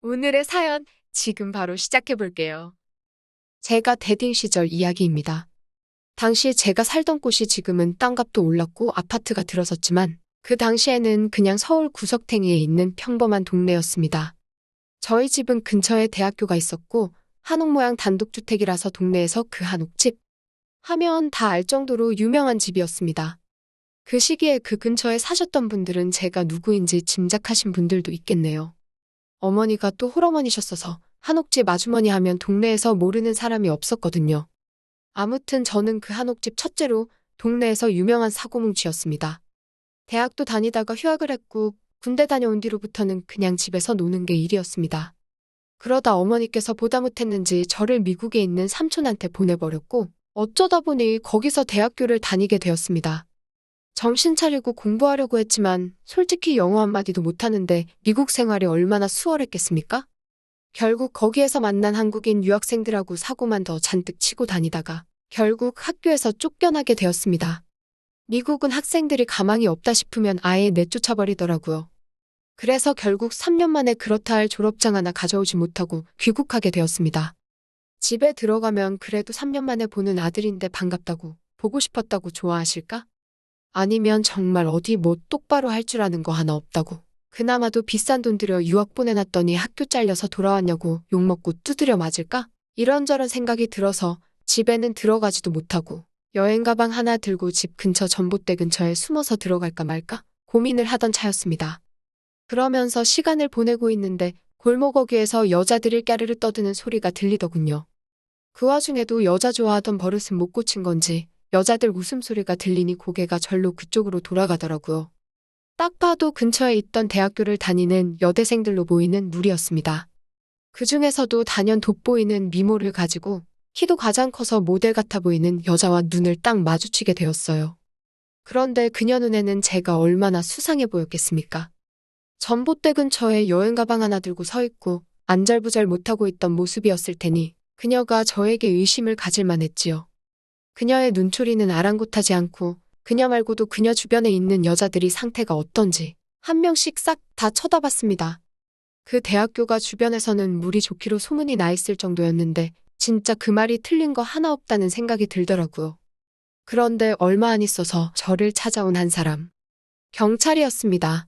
오늘의 사연 지금 바로 시작해 볼게요. 제가 대딩 시절 이야기입니다. 당시 제가 살던 곳이 지금은 땅값도 올랐고 아파트가 들어섰지만 그 당시에는 그냥 서울 구석탱이에 있는 평범한 동네였습니다. 저희 집은 근처에 대학교가 있었고 한옥 모양 단독주택이라서 동네에서 그 한옥집 하면 다 알 정도로 유명한 집이었습니다. 그 시기에 그 근처에 사셨던 분들은 제가 누구인지 짐작하신 분들도 있겠네요. 어머니가 또 홀어머니셨어서 한옥집 아주머니 하면 동네에서 모르는 사람이 없었거든요. 아무튼 저는 그 한옥집 첫째로 동네에서 유명한 사고뭉치였습니다. 대학도 다니다가 휴학을 했고 군대 다녀온 뒤로부터는 그냥 집에서 노는 게 일이었습니다. 그러다 어머니께서 보다 못했는지 저를 미국에 있는 삼촌한테 보내버렸고 어쩌다 보니 거기서 대학교를 다니게 되었습니다. 정신 차리고 공부하려고 했지만 솔직히 영어 한마디도 못하는데 미국 생활이 얼마나 수월했겠습니까? 결국 거기에서 만난 한국인 유학생들하고 사고만 더 잔뜩 치고 다니다가 결국 학교에서 쫓겨나게 되었습니다. 미국은 학생들이 가망이 없다 싶으면 아예 내쫓아버리더라고요. 그래서 결국 3년 만에 그렇다 할 졸업장 하나 가져오지 못하고 귀국하게 되었습니다. 집에 들어가면 그래도 3년 만에 보는 아들인데 반갑다고, 보고 싶었다고 좋아하실까? 아니면 정말 어디 뭐 똑바로 할 줄 아는 거 하나 없다고. 그나마도 비싼 돈 들여 유학 보내놨더니 학교 잘려서 돌아왔냐고 욕먹고 두드려 맞을까? 이런저런 생각이 들어서 집에는 들어가지도 못하고 여행 가방 하나 들고 집 근처 전봇대 근처에 숨어서 들어갈까 말까 고민을 하던 차였습니다. 그러면서 시간을 보내고 있는데 골목 어귀에서 여자들이 까르르 떠드는 소리가 들리더군요. 그 와중에도 여자 좋아하던 버릇은 못 고친 건지 여자들 웃음소리가 들리니 고개가 절로 그쪽으로 돌아가더라고요. 딱 봐도 근처에 있던 대학교를 다니는 여대생들로 보이는 무리였습니다. 그 중에서도 단연 돋보이는 미모를 가지고 키도 가장 커서 모델 같아 보이는 여자와 눈을 딱 마주치게 되었어요. 그런데 그녀 눈에는 제가 얼마나 수상해 보였겠습니까? 전봇대 근처에 여행 가방 하나 들고 서 있고 안절부절 못하고 있던 모습이었을 테니 그녀가 저에게 의심을 가질 만했지요. 그녀의 눈초리는 아랑곳하지 않고 그녀 말고도 그녀 주변에 있는 여자들이 상태가 어떤지 한 명씩 싹 다 쳐다봤습니다. 그 대학교가 주변에서는 물이 좋기로 소문이 나 있을 정도였는데 진짜 그 말이 틀린 거 하나 없다는 생각이 들더라고요. 그런데 얼마 안 있어서 저를 찾아온 한 사람. 경찰이었습니다.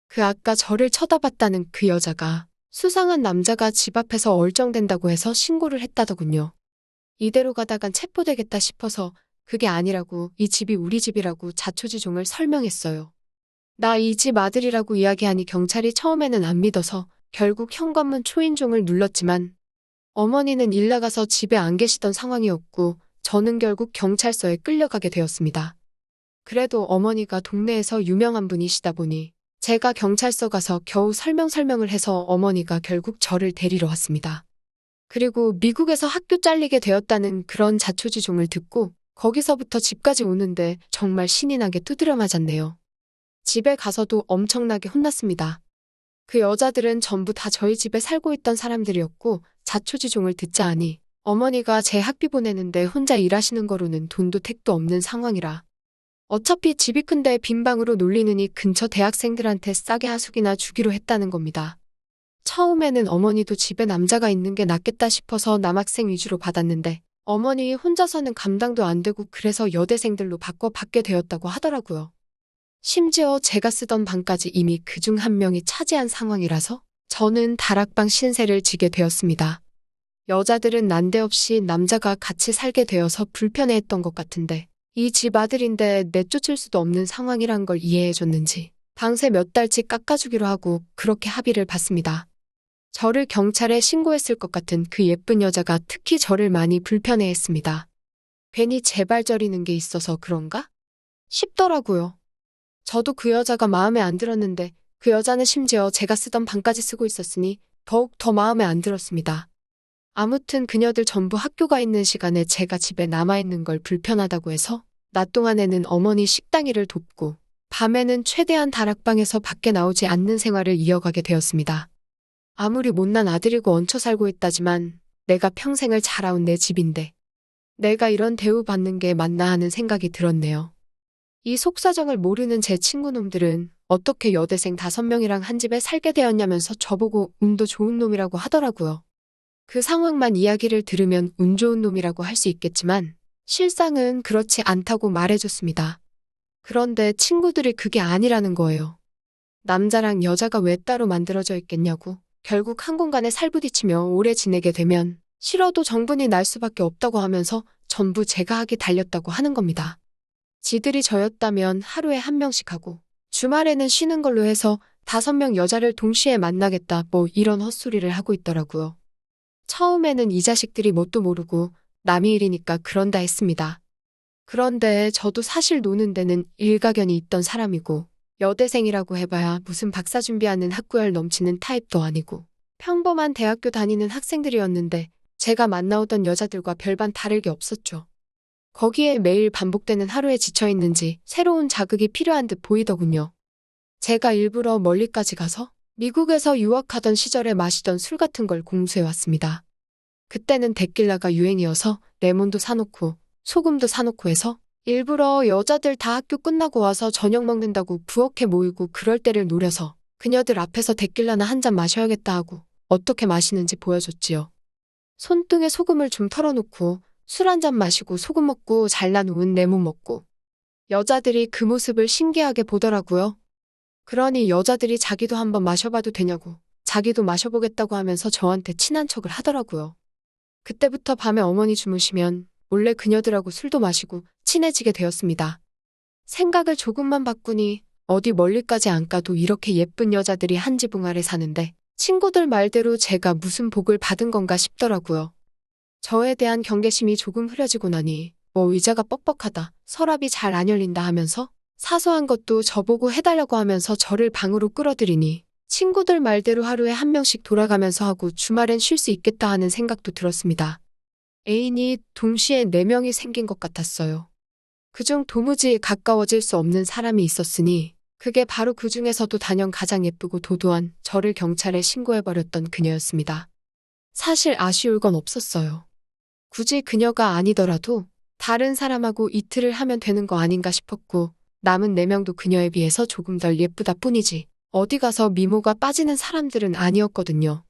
그 아까 저를 쳐다봤다는 그 여자가 수상한 남자가 집 앞에서 얼쩡댄다고 해서 신고를 했다더군요. 이대로 가다간 체포되겠다 싶어서 그게 아니라고 이 집이 우리 집이라고 자초지종을 설명했어요. 나 이 집 아들이라고 이야기하니 경찰이 처음에는 안 믿어서 결국 현관문 초인종을 눌렀지만 어머니는 일 나가서 집에 안 계시던 상황이었고 저는 결국 경찰서에 끌려가게 되었습니다. 그래도 어머니가 동네에서 유명한 분이시다 보니 제가 경찰서 가서 겨우 설명을 해서 어머니가 결국 저를 데리러 왔습니다. 그리고 미국에서 학교 잘리게 되었다는 그런 자초지종을 듣고 거기서부터 집까지 오는데 정말 신이 나게 두드려 맞았네요. 집에 가서도 엄청나게 혼났습니다. 그 여자들은 전부 다 저희 집에 살고 있던 사람들이었고 자초지종을 듣자 하니 어머니가 제 학비 보내는데 혼자 일하시는 거로는 돈도 택도 없는 상황이라 어차피 집이 큰데 빈방으로 놀리느니 근처 대학생들한테 싸게 하숙이나 주기로 했다는 겁니다. 처음에는 어머니도 집에 남자가 있는 게 낫겠다 싶어서 남학생 위주로 받았는데 어머니 혼자서는 감당도 안 되고 그래서 여대생들로 바꿔 받게 되었다고 하더라고요. 심지어 제가 쓰던 방까지 이미 그중 한 명이 차지한 상황이라서 저는 다락방 신세를 지게 되었습니다. 여자들은 난데없이 남자가 같이 살게 되어서 불편해했던 것 같은데 이 집 아들인데 내쫓을 수도 없는 상황이란 걸 이해해줬는지 방세 몇 달치 깎아주기로 하고 그렇게 합의를 봤습니다. 저를 경찰에 신고했을 것 같은 그 예쁜 여자가 특히 저를 많이 불편해했습니다. 괜히 재발저리는 게 있어서 그런가? 싶더라고요. 저도 그 여자가 마음에 안 들었는데 그 여자는 심지어 제가 쓰던 방까지 쓰고 있었으니 더욱 더 마음에 안 들었습니다. 아무튼 그녀들 전부 학교가 있는 시간에 제가 집에 남아있는 걸 불편하다고 해서 낮 동안에는 어머니 식당 일을 돕고 밤에는 최대한 다락방에서 밖에 나오지 않는 생활을 이어가게 되었습니다. 아무리 못난 아들이고 얹혀 살고 있다지만 내가 평생을 자라온 내 집인데 내가 이런 대우받는 게 맞나 하는 생각이 들었네요. 이 속사정을 모르는 제 친구놈들은 어떻게 여대생 5명이랑 한 집에 살게 되었냐면서 저보고 운도 좋은 놈이라고 하더라고요. 그 상황만 이야기를 들으면 운 좋은 놈이라고 할 수 있겠지만 실상은 그렇지 않다고 말해줬습니다. 그런데 친구들이 그게 아니라는 거예요. 남자랑 여자가 왜 따로 만들어져 있겠냐고. 결국 한 공간에 살부딪히며 오래 지내게 되면 싫어도 정분이 날 수밖에 없다고 하면서 전부 제가 하기 달렸다고 하는 겁니다. 지들이 저였다면 하루에 한 명씩 하고 주말에는 쉬는 걸로 해서 5명 여자를 동시에 만나겠다 뭐 이런 헛소리를 하고 있더라고요. 처음에는 이 자식들이 뭣도 모르고 남의 일이니까 그런다 했습니다. 그런데 저도 사실 노는 데는 일가견이 있던 사람이고 여대생이라고 해봐야 무슨 박사 준비하는 학구열 넘치는 타입도 아니고 평범한 대학교 다니는 학생들이었는데 제가 만나오던 여자들과 별반 다를 게 없었죠. 거기에 매일 반복되는 하루에 지쳐있는지 새로운 자극이 필요한 듯 보이더군요. 제가 일부러 멀리까지 가서 미국에서 유학하던 시절에 마시던 술 같은 걸 공수해왔습니다. 그때는 데킬라가 유행이어서 레몬도 사놓고 소금도 사놓고 해서 일부러 여자들 다 학교 끝나고 와서 저녁 먹는다고 부엌에 모이고 그럴 때를 노려서 그녀들 앞에서 데킬라나 한 잔 마셔야겠다 하고 어떻게 마시는지 보여줬지요. 손등에 소금을 좀 털어놓고 술 한 잔 마시고 소금 먹고 잘라놓은 레몬 먹고 여자들이 그 모습을 신기하게 보더라고요. 그러니 여자들이 자기도 한번 마셔봐도 되냐고 자기도 마셔보겠다고 하면서 저한테 친한 척을 하더라고요. 그때부터 밤에 어머니 주무시면 몰래 그녀들하고 술도 마시고 친해지게 되었습니다. 생각을 조금만 바꾸니 어디 멀리까지 안 가도 이렇게 예쁜 여자들이 한 지붕 아래 사는데 친구들 말대로 제가 무슨 복을 받은 건가 싶더라고요. 저에 대한 경계심이 조금 흐려지고 나니 의자가 뻑뻑하다, 서랍이 잘 안 열린다 하면서 사소한 것도 저보고 해달라고 하면서 저를 방으로 끌어들이니 친구들 말대로 하루에 한 명씩 돌아가면서 하고 주말엔 쉴 수 있겠다 하는 생각도 들었습니다. 애인이 동시에 4명이 생긴 것 같았어요. 그중 도무지 가까워질 수 없는 사람이 있었으니 그게 바로 그 중에서도 단연 가장 예쁘고 도도한 저를 경찰에 신고해버렸던 그녀였습니다. 사실 아쉬울 건 없었어요. 굳이 그녀가 아니더라도 다른 사람하고 이틀을 하면 되는 거 아닌가 싶었고 남은 4명도 그녀에 비해서 조금 덜 예쁘다 뿐이지 어디 가서 미모가 빠지는 사람들은 아니었거든요.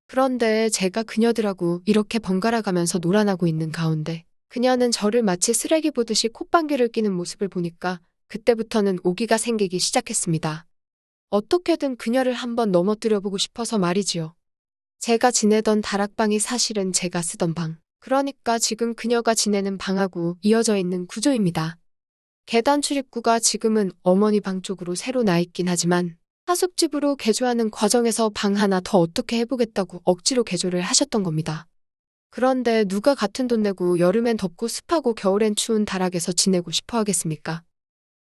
그런데 제가 그녀들하고 이렇게 번갈아 가면서 놀아나고 있는 가운데 그녀는 저를 마치 쓰레기 보듯이 콧방귀를 뀌는 모습을 보니까 그때부터는 오기가 생기기 시작했습니다. 어떻게든 그녀를 한번 넘어뜨려보고 싶어서 말이지요. 제가 지내던 다락방이 사실은 제가 쓰던 방, 그러니까 지금 그녀가 지내는 방하고 이어져 있는 구조입니다. 계단 출입구가 지금은 어머니 방 쪽으로 새로 나 있긴 하지만 하숙집으로 개조하는 과정에서 방 하나 더 어떻게 해보겠다고 억지로 개조를 하셨던 겁니다. 그런데 누가 같은 돈 내고 여름엔 덥고 습하고 겨울엔 추운 다락에서 지내고 싶어 하겠습니까?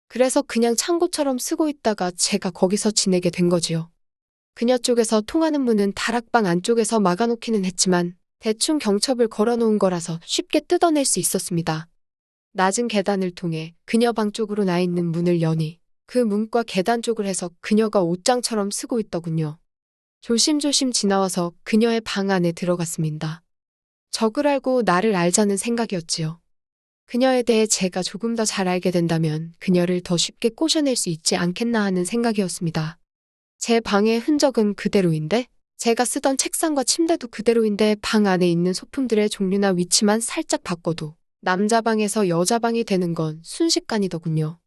그래서 그냥 창고처럼 쓰고 있다가 제가 거기서 지내게 된 거지요. 그녀 쪽에서 통하는 문은 다락방 안쪽에서 막아놓기는 했지만 대충 경첩을 걸어놓은 거라서 쉽게 뜯어낼 수 있었습니다. 낮은 계단을 통해 그녀 방 쪽으로 나 있는 문을 여니 그 문과 계단 쪽을 해서 그녀가 옷장처럼 쓰고 있더군요. 조심조심 지나와서 그녀의 방 안에 들어갔습니다. 적을 알고 나를 알자는 생각이었지요. 그녀에 대해 제가 조금 더 잘 알게 된다면 그녀를 더 쉽게 꼬셔낼 수 있지 않겠나 하는 생각이었습니다. 제 방의 흔적은 그대로인데 제가 쓰던 책상과 침대도 그대로인데 방 안에 있는 소품들의 종류나 위치만 살짝 바꿔도 남자 방에서 여자 방이 되는 건 순식간이더군요.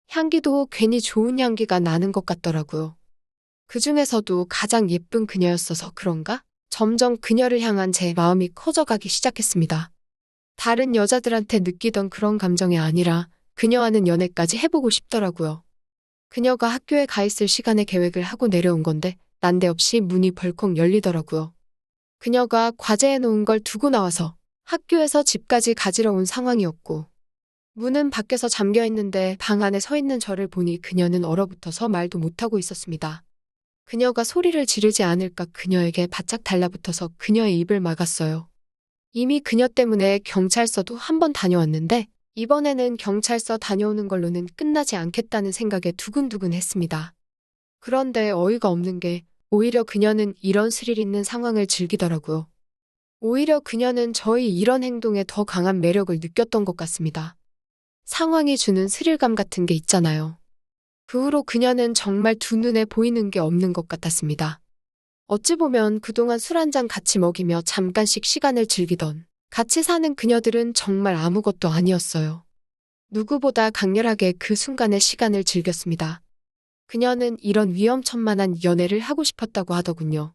향기도 괜히 좋은 향기가 나는 것 같더라고요. 그 중에서도 가장 예쁜 그녀였어서 그런가? 점점 그녀를 향한 제 마음이 커져가기 시작했습니다. 다른 여자들한테 느끼던 그런 감정이 아니라 그녀와는 연애까지 해보고 싶더라고요. 그녀가 학교에 가 있을 시간에 계획을 하고 내려온 건데 난데없이 문이 벌컥 열리더라고요. 그녀가 과제해 놓은 걸 두고 나와서 학교에서 집까지 가지러 온 상황이었고 문은 밖에서 잠겨 있는데 방 안에 서 있는 저를 보니 그녀는 얼어붙어서 말도 못하고 있었습니다. 그녀가 소리를 지르지 않을까 그녀에게 바짝 달라붙어서 그녀의 입을 막았어요. 이미 그녀 때문에 경찰서도 한 번 다녀왔는데 이번에는 경찰서 다녀오는 걸로는 끝나지 않겠다는 생각에 두근두근 했습니다. 그런데 어이가 없는 게 오히려 그녀는 이런 스릴 있는 상황을 즐기더라고요. 오히려 그녀는 저의 이런 행동에 더 강한 매력을 느꼈던 것 같습니다. 상황이 주는 스릴감 같은 게 있잖아요. 그 후로 그녀는 정말 두 눈에 보이는 게 없는 것 같았습니다. 어찌 보면 그동안 술 한 잔 같이 먹이며 잠깐씩 시간을 즐기던 같이 사는 그녀들은 정말 아무것도 아니었어요. 누구보다 강렬하게 그 순간의 시간을 즐겼습니다. 그녀는 이런 위험천만한 연애를 하고 싶었다고 하더군요.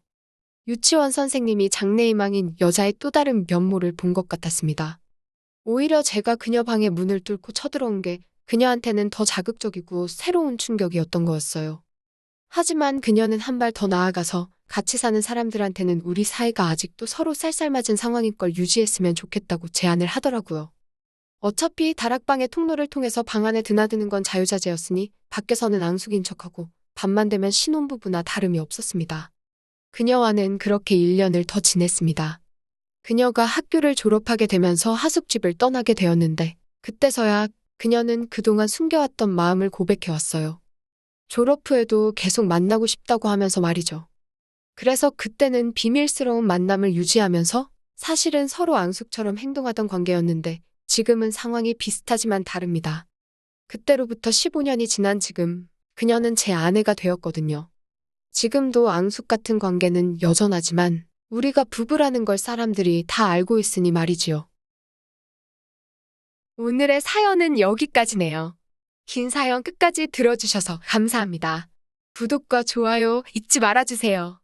유치원 선생님이 장래희망인 여자의 또 다른 면모를 본 것 같았습니다. 오히려 제가 그녀 방의 문을 뚫고 쳐들어온 게 그녀한테는 더 자극적이고 새로운 충격이었던 거였어요. 하지만 그녀는 한 발 더 나아가서 같이 사는 사람들한테는 우리 사이가 아직도 서로 쌀쌀맞은 상황인 걸 유지했으면 좋겠다고 제안을 하더라고요. 어차피 다락방의 통로를 통해서 방 안에 드나드는 건 자유자재였으니 밖에서는 앙숙인 척하고 밤만 되면 신혼부부나 다름이 없었습니다. 그녀와는 그렇게 1년을 더 지냈습니다. 그녀가 학교를 졸업하게 되면서 하숙집을 떠나게 되었는데 그때서야 그녀는 그동안 숨겨왔던 마음을 고백해왔어요. 졸업 후에도 계속 만나고 싶다고 하면서 말이죠. 그래서 그때는 비밀스러운 만남을 유지하면서 사실은 서로 앙숙처럼 행동하던 관계였는데 지금은 상황이 비슷하지만 다릅니다. 그때로부터 15년이 지난 지금 그녀는 제 아내가 되었거든요. 지금도 앙숙 같은 관계는 여전하지만 우리가 부부라는 걸 사람들이 다 알고 있으니 말이지요. 오늘의 사연은 여기까지네요. 긴 사연 끝까지 들어주셔서 감사합니다. 구독과 좋아요 잊지 말아주세요.